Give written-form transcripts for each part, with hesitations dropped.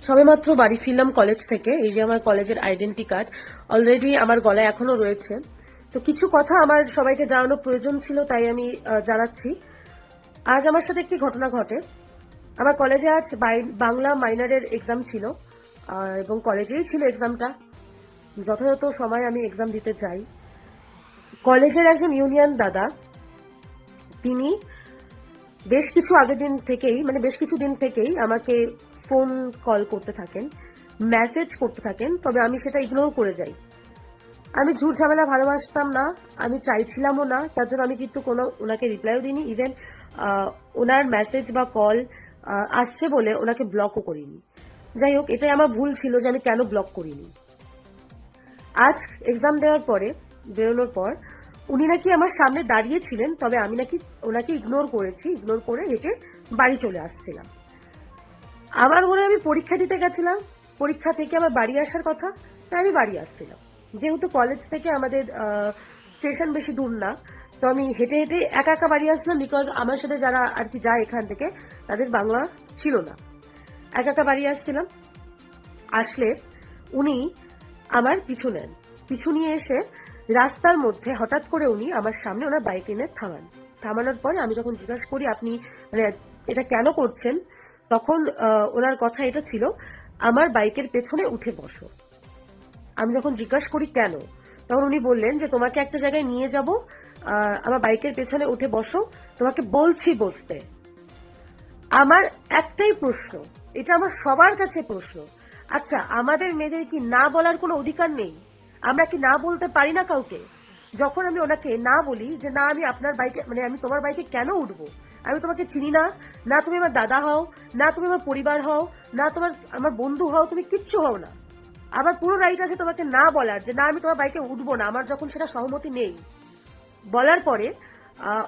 সবেমাত্র বাড়ি ফিরলাম কলেজ থেকে। এই যে আমার কলেজের আইডেন্টি কার্ড অলরেডি আমার গলায় এখনো রয়েছে। তো কিছু কথা আমার সবাইকে জানানো প্রয়োজন ছিল, তাই আমি জানাচ্ছি। আজ আমার সাথে একটি ঘটনা ঘটে। আমার কলেজে আজ বাংলা মাইনরের এক্সাম ছিল, এবং কলেজেই ছিল এক্সামটা। যথাযথ সময় আমি এক্সাম দিতে যাই। কলেজের একজন ইউনিয়ন দাদা, তিনি বেশ কিছু দিন থেকেই আমাকে ফোন কল করতে থাকেন, মেসেজ করতে থাকেন, তবে আমি সেটা ইগনোর করে যাই। আমি ঝুট ঝামেলা ভালোবাসতাম না, আমি চাইছিলামও না, তার জন্য আমি কিন্তু কোনো ওনাকে রিপ্লাইও দিইনি। ইভেন ওনার মেসেজ বা কল আসছে বলে ওনাকে ব্লকও করিনি। যাই হোক, এটাই আমার ভুল ছিল যে আমি কেন ব্লক করিনি। আজ এক্সাম দেওয়ার পরে বেরোনোর পর উনি নাকি আমার সামনে দাঁড়িয়েছিলেন, তবে আমি নাকি ওনাকে ইগনোর করে হেঁটে বাড়ি চলে আসছিলাম। আমার মনে আমি পরীক্ষা দিতে গেছিলাম, পরীক্ষা থেকে আমার বাড়ি আসার কথা, তাই আমি বাড়ি আসছিলাম। যেহেতু কলেজ থেকে আমাদের স্টেশন বেশি দূর না, তো আমি হেঁটে হেঁটে একা একা বাড়ি আসলাম, বিকজ আমার সাথে যারা আর কি যায় এখান থেকে তাদের বাংলা ছিল না। একা একা বাড়ি আসছিলাম। আসলে উনি আমার পিছু নিয়ে এসে রাস্তার মধ্যে হঠাৎ করে উনি আমার সামনে ওনার বাইক এনে থামানোর পরে আমি যখন জিজ্ঞাসা করি আপনি মানে এটা কেন করছেন, তখন ওনার কথা এটা ছিল, আমার বাইকের পেছনে উঠে বসো। আমি যখন জিজ্ঞাসা করি কেন, তখন উনি বললেন যে তোমাকে একটা জায়গায় নিয়ে যাব, আমার বাইকের পেছনে উঠে বসো, তোমাকে বলছি বসতে। আমার একটাই প্রশ্ন, এটা আমার সবার কাছে প্রশ্ন, আচ্ছা আমাদের মেয়েদের কি না বলার কোনো অধিকার নেই? আমরা কি না বলতে পারি না কাউকে? যখন আমি ওনাকে না বলি যে না আমি আপনার বাইকে আমি তোমার বাইকে কেন উঠবো, আমি তোমাকে চিনি না, না তুমি আমার দাদা হও, না তুমি আমার পরিবার হও, না আমার বন্ধু হও, তুমি কিচ্ছু হও না, আমার পুরো রাইট আছে তোমাকে না বলার যে না আমি তোমার বাইকে উঠবো না, আমার যখন সেটা সহমতি নেই। বলার পরে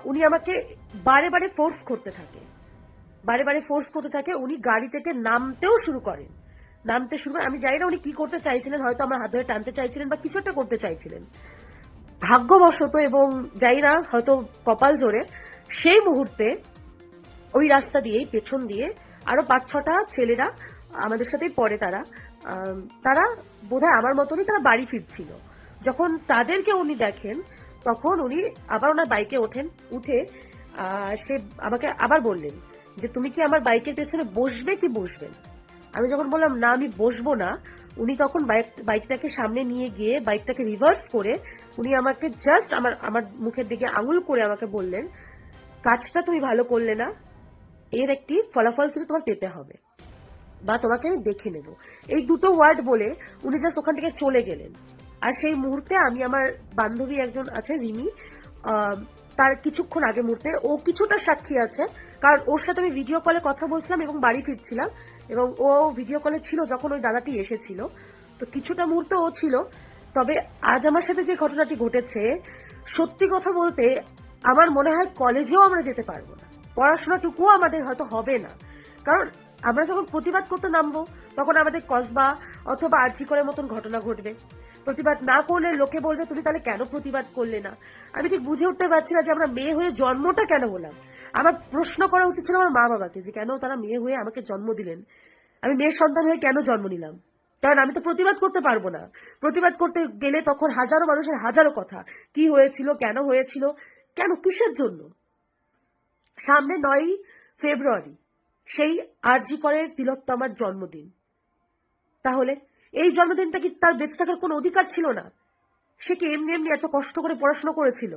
উনি আমাকে বারে বারে ফোর্স করতে থাকে, উনি গাড়ি থেকে নামতে শুরু করেন। আমি জানি না উনি কি করতে চাইছিলেন, হয়তো আমার হাত ধরে টানতে চাইছিলেন বা কিছু একটা করতে চাইছিলেন। ভাগ্যবশত এবং জানি না হয়তো কপাল জোরে, সেই মুহূর্তে ওই রাস্তা দিয়েই পেছন দিয়ে আরো 5-6টা ছেলেরা আমাদের সাথেই পড়ে, তারা বোধহয় আমার মতনই তারা বাড়ি ফিরছিল। যখন তাদেরকে উনি দেখেন, তখন উনি আবার ওনার বাইকে উঠে সে আমাকে আবার বললেন যে তুমি কি আমার বাইকের পেছনে বসবে কি বসবে না? আমি যখন বললাম না আমি বসবো না, উনি তখন বাইকটাকে সামনে নিয়ে গিয়ে বাইকটাকে রিভার্স করে উনি আমাকে জাস্ট আমার মুখের দিকে আঙুল করে আমাকে বললেন, কাজটা তুমি ভালো করলে না, এর একটি ফলাফল কিন্তু তোমার পেতে হবে, বা তোমাকে আমি দেখে নেব। এই দুটো ওয়ার্ড বলে উনি জাস্ট ওখান থেকে চলে গেলেন। আর সেই মুহূর্তে আমি আমার বান্ধবী একজন আছে রিমি, তার কিছুক্ষণ আগে মুহূর্তে ও কিছুটা সাক্ষী আছে, কারণ ওর সাথে আমি ভিডিও কলে কথা বলছিলাম এবং বাড়ি ফিরছিলাম, এবং ও ভিডিও কলে ছিল যখন ওই দাদাটি এসেছিল, তো কিছুটা মুহূর্তে ও ছিল। তবে আজ আমার সাথে যে ঘটনাটি ঘটেছে, সত্যি কথা বলতে আমার মনে হয় কলেজেও আমরা যেতে পারবো না, পড়াশোনাটুকুও আমাদের হয়তো হবে না। কারণ আমরা যখন প্রতিবাদ করতে নামবো, তখন আমাদের কসবা অথবা আর্জি করার মতন ঘটনা ঘটবে। প্রতিবাদ না করলে লোকে বলবে তুমি তাহলে কেন প্রতিবাদ করলে না। আমি ঠিক বুঝে উঠতে পারছি না যে আমরা মেয়ে হয়ে জন্মটা কেন হলাম। আমার প্রশ্ন করা উচিত ছিল আমার মা বাবাকে, যে কেন তারা মেয়ে হয়ে আমাকে জন্ম দিলেন, আমি মেয়ের সন্তান হয়ে কেন জন্ম নিলাম। কারণ আমি তো প্রতিবাদ করতে পারবো না। প্রতিবাদ করতে গেলে তখন হাজারো মানুষের হাজারো কথা, কি হয়েছিল, কেন হয়েছিল, কেন, কিসের জন্য। সামনে 9ই ফেব্রুয়ারি সেই আরজি করের তিলোত্তমার জন্মদিন। তাহলে এই জন্মদিনটা কি তার বেঁচে থাকার কোনো অধিকার ছিল না? সে কি এমনি এমনি এত কষ্ট করে পড়াশোনা করেছিল?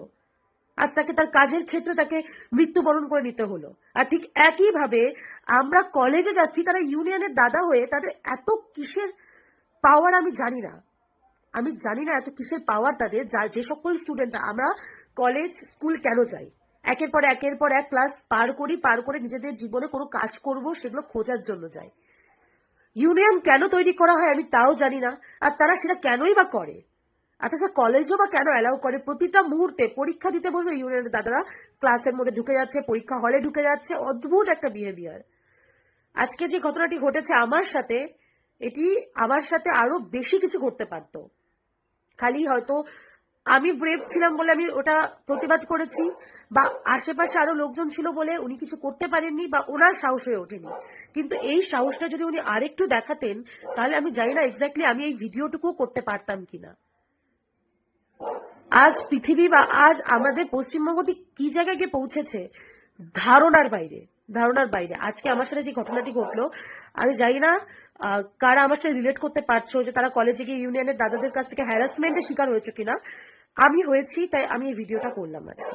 আজ তাকে তার কাজের ক্ষেত্রে তাকে মৃত্যুবরণ করে নিতে হলো। আর ঠিক একইভাবে আমরা কলেজে যাচ্ছি, তারা ইউনিয়নের দাদা হয়ে তাদের এত কিসের পাওয়ার আমি জানি না এত কিসের পাওয়ার তাদের, যে সকল স্টুডেন্টরা আমরা কলেজ স্কুল কেন যাই, একের পর এক ক্লাস পার করে নিজেদের জীবনে কোনো কাজ করব সেগুলো খোঁজার জন্য যাই। ইউনিয়ন কেন তৈরি করা হয় আমি তাও জানি না, আর তারা সেটা কেনই বা করে। আচ্ছা কলেজও বা কেন অ্যালাউ করে প্রতিটা মুহূর্তে পরীক্ষা দিতে বলবে ইউনিয়নের দাদারা ক্লাসের মধ্যে ঢুকে যাচ্ছে, পরীক্ষা হলে ঢুকে যাচ্ছে, অদ্ভুত একটা বিহেভিয়ার। আজকে যে ঘটনাটি ঘটেছে আমার সাথে, এটি আমার সাথে আরো বেশি কিছু ঘটতে পারতো। খালি হয়তো আমি ব্রেভ ছিলাম বলে আমি ওটা প্রতিবাদ করেছি, বা আশেপাশে আরো লোকজন ছিল বলে উনি কিছু করতে পারেননি, বা ওনার সাহস হয়ে ওঠেনি। কিন্তু এই সাহসটা যদি উনি আরেকটু দেখাতেন, তাহলে আমি জানি না এক্স্যাক্টলি আমি এই ভিডিওটুকু করতে পারতাম কিনা। আজ পৃথিবী বা আজ আমাদের পশ্চিমবঙ্গটি কি জায়গায় গিয়ে পৌঁছেছে, ধারণার বাইরে, ধারণার বাইরে। আজকে আমার সাথে যে ঘটনাটি ঘটলো, আমি জানি না কারা আমার সাথে রিলেট করতে পারছো যে তারা কলেজে গিয়ে ইউনিয়নের দাদাদের কাছ থেকে হ্যারাসমেন্টের শিকার হয়েছে কিনা। আমি হয়েছি, তাই আমি এই ভিডিওটা করলাম আজকে।